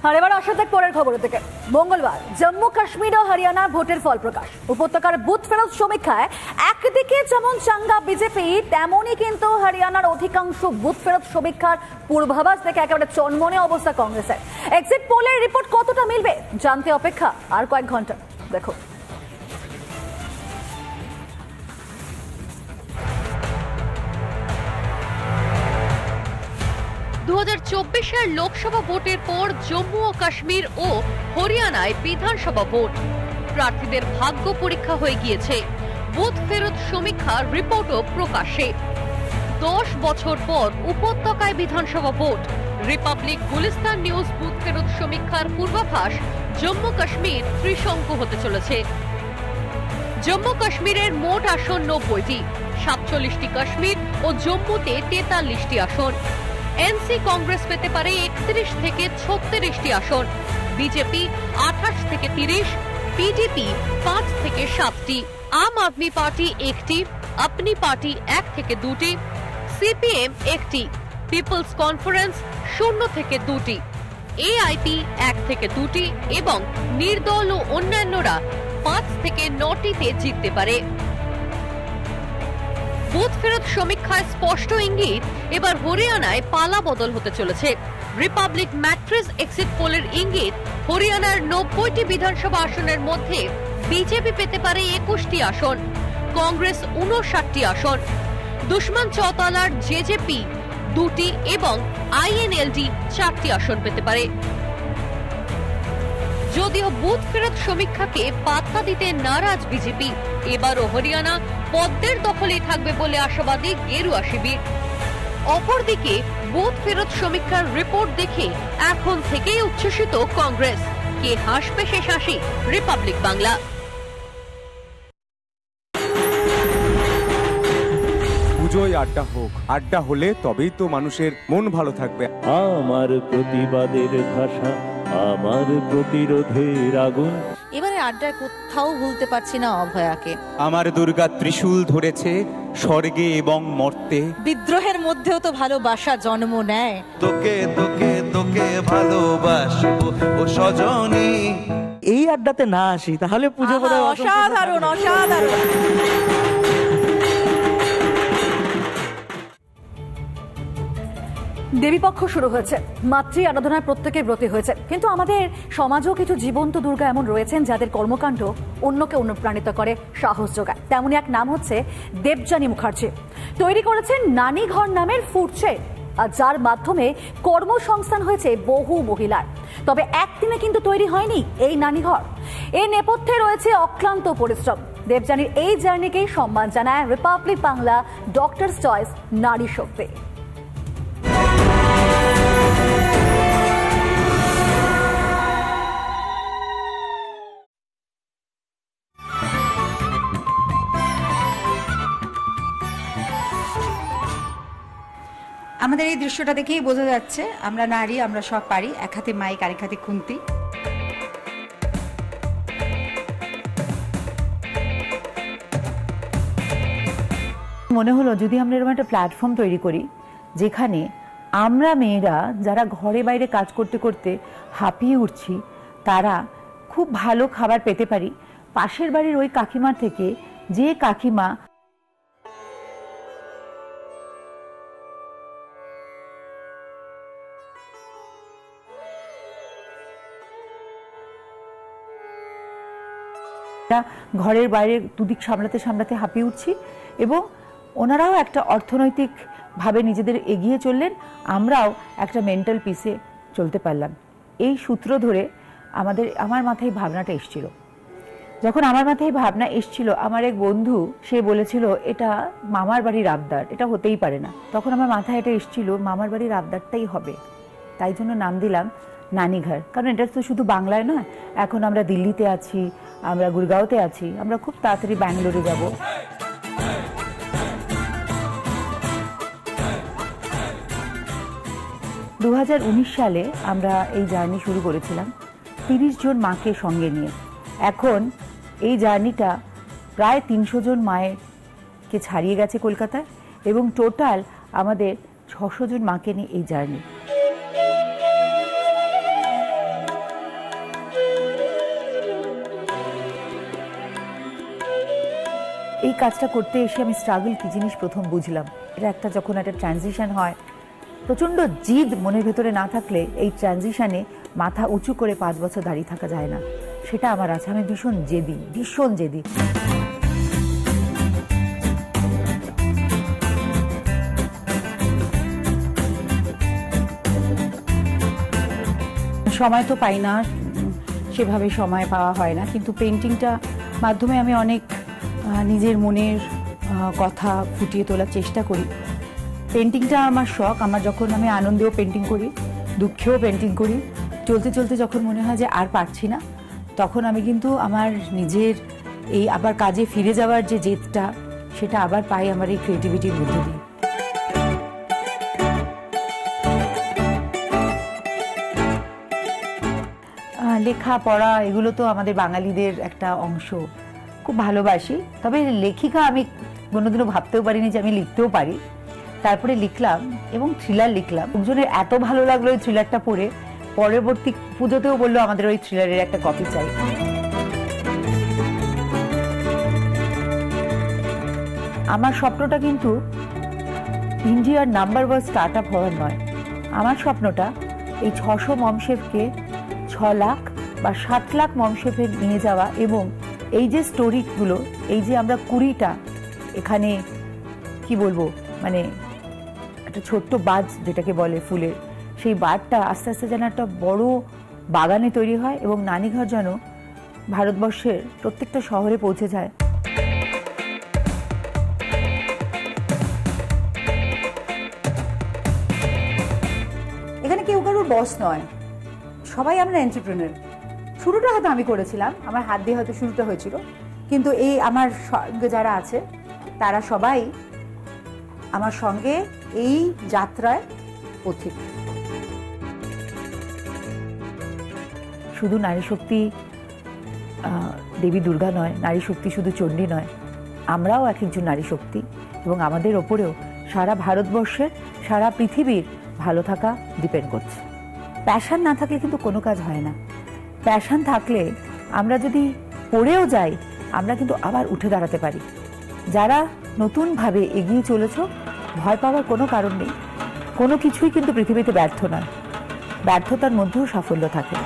আর এবার আসা যাক পরের খবর থেকে। মঙ্গলবার জম্মু কাশ্মীর ও হরিয়ানা ভোটের ফল প্রকাশ। উপত্যকার বুথ ফেরত সমীক্ষায় একদিকে যেমন চাঙ্গা বিজেপি, তেমনই কিন্তু হরিয়ানার অধিকাংশ বুথ ফেরত সমীক্ষার পূর্বাভাস থেকে একেবারে চনমনে অবস্থা কংগ্রেসের। এক্সিট পোলের রিপোর্ট কতটা মিলবে জানতে অপেক্ষা আর কয়েক ঘন্টা। দেখো, 2024 লোকসভা ভোটের পর জম্মু ও কাশ্মীর ও হরিয়ানায় বিধানসভা ভোট। প্রার্থীদের ভাগ্য পরীক্ষা হয়ে গিয়েছে। বুথ ফেরত সমীক্ষার রিপোর্টও প্রকাশ্যে। 10 বছর পর উপত্যকায় বিধানসভা vote. Republic Gulistan news booth ফেরত সমীক্ষার পূর্বাভাস জম্মু কাশ্মীর ত্রিশঙ্ক হতে চলেছে। জম্মু কাশ্মীরের মোট আসন 90টি, 47টি কাশ্মীর ও জম্মুতে 43টি আসন। এনসি কংগ্রেস পেতে পারে 31 থেকে 36টি আসন, বিজেপি 28 থেকে 30, পিডিপি 5 থেকে 7টি, আম আদমি পার্টি 1টি, আপনি পার্টি 1 থেকে 2টি, সিপিএম 1টি, পিপলস কনফারেন্স 0 থেকে 2টি, এআইপি 1 থেকে 2টি এবং নির্দল ও অন্যান্যরা 5 থেকে 9টিতে জিততে পারে। বুথ ফেরত সমীক্ষায় স্পষ্ট ইঙ্গিত এবার হরিয়ানায় পালা বদল হতে চলেছে। রিপাবলিক ম্যাট্রিক্স এক্সিট পোলের ইঙ্গিত হরিয়ানার 90টি বিধানসভা আসনের মধ্যে বিজেপি পেতে পারে 21টি আসন, কংগ্রেস 59টি আসন, দুশমন চৌতালার জেজেপি 2টি এবং আইএনএলডি 4টি আসন পেতে পারে। যদিও বুথ ফেরত সমীক্ষাকে পাত্তা দিতে নারাজ বিজেপি, এবারও হরিয়ানা পদ্মের দখলেই থাকবে বলে আশাবাদী গেরুয়া শিবির। অপরদিকে বুথ ফেরত সমীক্ষার রিপোর্ট দেখে এখন থেকেই উচ্ছ্বসিত কংগ্রেস। কে হাসবে শেষ হাসি? রিপাবলিক বাংলা। পুজোয় আড্ডা হোক, আড্ডা হলে তবেই তো মানুষের মন ভালো থাকবে। আমার প্রতিবাদের ভাষা, আমার প্রতিরোধের আগুন। এবারে আড্ডায় কোথাও ভুলতে পারছি না অভয়াকে। আমার দুর্গা ত্রিশূল ধরেছে স্বর্গে এবং মর্তে। বিদ্রোহের মধ্যেও তো ভালোবাসা জন্ম নেয়। তোকে তোকে তোকে ভালোবাসবো ও সজনী। এই আড্ডাতে না আসি তাহলে পুজো বোধহয় অসাধারণ অসাধারণ। দেবীপক্ষ শুরু হয়েছে, মাতৃ আরাধনায় প্রত্যেকে ব্রতী হয়েছে, কিন্তু আমাদের সমাজেও কিছু জীবন্ত দুর্গা এমন রয়েছেন যাদের কর্মকাণ্ড অন্যকে অনুপ্রাণিত করে, সাহস যোগায়। তেমনই এক নাম হচ্ছে দেবযানী মুখার্জি। তৈরি করেছেন নানী ঘর নামের ফুড চেইন, আর যার মাধ্যমে কর্মসংস্থান হয়েছে বহু মহিলার। তবে একদিনে কিন্তু তৈরি হয়নি এই নানী ঘর, এর নেপথ্যে রয়েছে অক্লান্ত পরিশ্রম। দেবযানীর এই জার্নিকেই সম্মান জানায় রিপাবলিক বাংলা ডক্টরস চয়েস নারী শক্তি। আমাদের এই দৃশ্যটা দেখেই বোঝা যাচ্ছে আমরা নারী, আমরা সব পারি। এক হাতে মাইক, আরেক হাতে খুন্তি। মনে হলো যদি আমরা এরকম একটা প্ল্যাটফর্ম তৈরি করি যেখানে আমরা মেয়েরা যারা ঘরে বাইরে কাজ করতে করতে হাঁপিয়ে উঠছি, তারা খুব ভালো খাবার পেতে পারি। পাশের বাড়ির ওই কাকিমার থেকে, যে কাকিমা ঘরের বাইরে দুদিক সামলাতে সামলাতে হাঁপিয়ে উঠছি, এবং ওনারাও একটা অর্থনৈতিকভাবে নিজেদের এগিয়ে চললেন, আমরাও একটা মেন্টাল পিসে চলতে পারলাম। এই সূত্র ধরে আমার মাথায় ভাবনাটা এসেছিল। যখন আমার মাথায় ভাবনা এসেছিল, আমার এক বন্ধু সে বলেছিল এটা মামার বাড়ির আবদার, এটা হতেই পারে না। তখন আমার মাথায় এটা এসেছিল মামার বাড়ির আবদারটাই হবে, তাই জন্য নাম দিলাম নানীঘর। কারণ এটা তো শুধু বাংলায় নয়, এখন আমরা দিল্লিতে আছি, আমরা গুরগাঁওতে আছি, আমরা খুব তাড়াতাড়ি ব্যাঙ্গালোরে যাব। দু 2019 সালে আমরা এই জার্নি শুরু করেছিলাম 30 জন মাকে সঙ্গে নিয়ে। এখন এই জার্নিটা প্রায় 300 জন মায়েরকে ছাড়িয়ে গেছে কলকাতায়, এবং টোটাল আমাদের 600 জন মাকে নিয়ে এই জার্নি। এই কাজটা করতে এসে আমি স্ট্রাগল কি জিনিস প্রথম বুঝলাম। এটা একটা যখন একটা ট্রানজিশন হয়, প্রচণ্ড জিদ মনের ভেতরে না থাকলে এই ট্রানজিশনে মাথা উঁচু করে 5 বছর দাঁড়িয়ে থাকা যায় না। সেটা আমার আছে, আমি ভীষণ জেদি, ভীষণ জেদি। সময় তো পাই না, সেভাবে সময় পাওয়া হয় না, কিন্তু পেন্টিংটা মাধ্যমে আমি অনেক নিজের মনের কথা ফুটিয়ে তোলার চেষ্টা করি। পেন্টিংটা আমার শখ। আমার যখন আমি আনন্দেও পেন্টিং করি, দুঃখেও পেন্টিং করি, চলতে চলতে যখন মনে হয় যে আর পারছি না, তখন আমি কিন্তু আমার নিজের এই আবার কাজে ফিরে যাওয়ার যে জেদটা, সেটা আবার পাই আমার এই ক্রিয়েটিভিটির মধ্যে দিয়ে। লেখা পড়া এগুলো তো আমাদের বাঙালিদের একটা অংশ, খুব ভালোবাসি। তবে লেখিকা আমি কোনোদিনও ভাবতেও পারিনি যে আমি লিখতেও পারি। তারপরে লিখলাম এবং থ্রিলার লিখলাম। একজনের এত ভালো লাগলো ওই থ্রিলারটা পড়ে, পরবর্তী পুজোতেও বললো আমাদের ওই থ্রিলারের একটা কপি চাই। আমার স্বপ্নটা কিন্তু ইন্ডিয়ার নাম্বার 1 স্টার্ট আপ হওয়ার নয়। আমার স্বপ্নটা এই 600 মমশেফকে 6 লাখ বা 7 লাখ মমশেফে নিয়ে যাওয়া, এবং এই যে স্টোরিগুলো, এই যে আমরা 20টা এখানে কি বলবো, মানে একটা ছোট্ট বাজ যেটাকে বলে ফুলের, সেই বারটা আস্তে আস্তে যেন একটা বড় বাগানে তৈরি হয় এবং নানিঘর যেন ভারতবর্ষের প্রত্যেকটা শহরে পৌঁছে যায়। এখানে কেউ কারোর বস নয়, সবাই আমরা এন্টারপ্রেনার। শুরুটা হয়তো আমি করেছিলাম, আমার হাত দিয়ে হয়তো শুরুটা হয়েছিল, কিন্তু এই আমার সঙ্গে যারা আছে তারা সবাই আমার সঙ্গে এই যাত্রায় পথিক। শুধু নারী শক্তি দেবী দুর্গা নয়, নারী শক্তি শুধু চণ্ডী নয়, আমরাও এক একজন নারী শক্তি, এবং আমাদের ওপরেও সারা ভারতবর্ষের, সারা পৃথিবীর ভালো থাকা ডিপেন্ড করছে। প্যাশন না থাকলে কিন্তু কোনো কাজ হয় না। প্যাশন থাকলে আমরা যদি পড়েও যাই, আমরা কিন্তু আবার উঠে দাঁড়াতে পারি। যারা নতুনভাবে এগিয়ে চলেছ, ভয় পাওয়ার কোনো কারণ নেই। কোনো কিছুই কিন্তু পৃথিবীতে ব্যর্থ নয়, ব্যর্থতার মধ্যেও সাফল্য থাকে।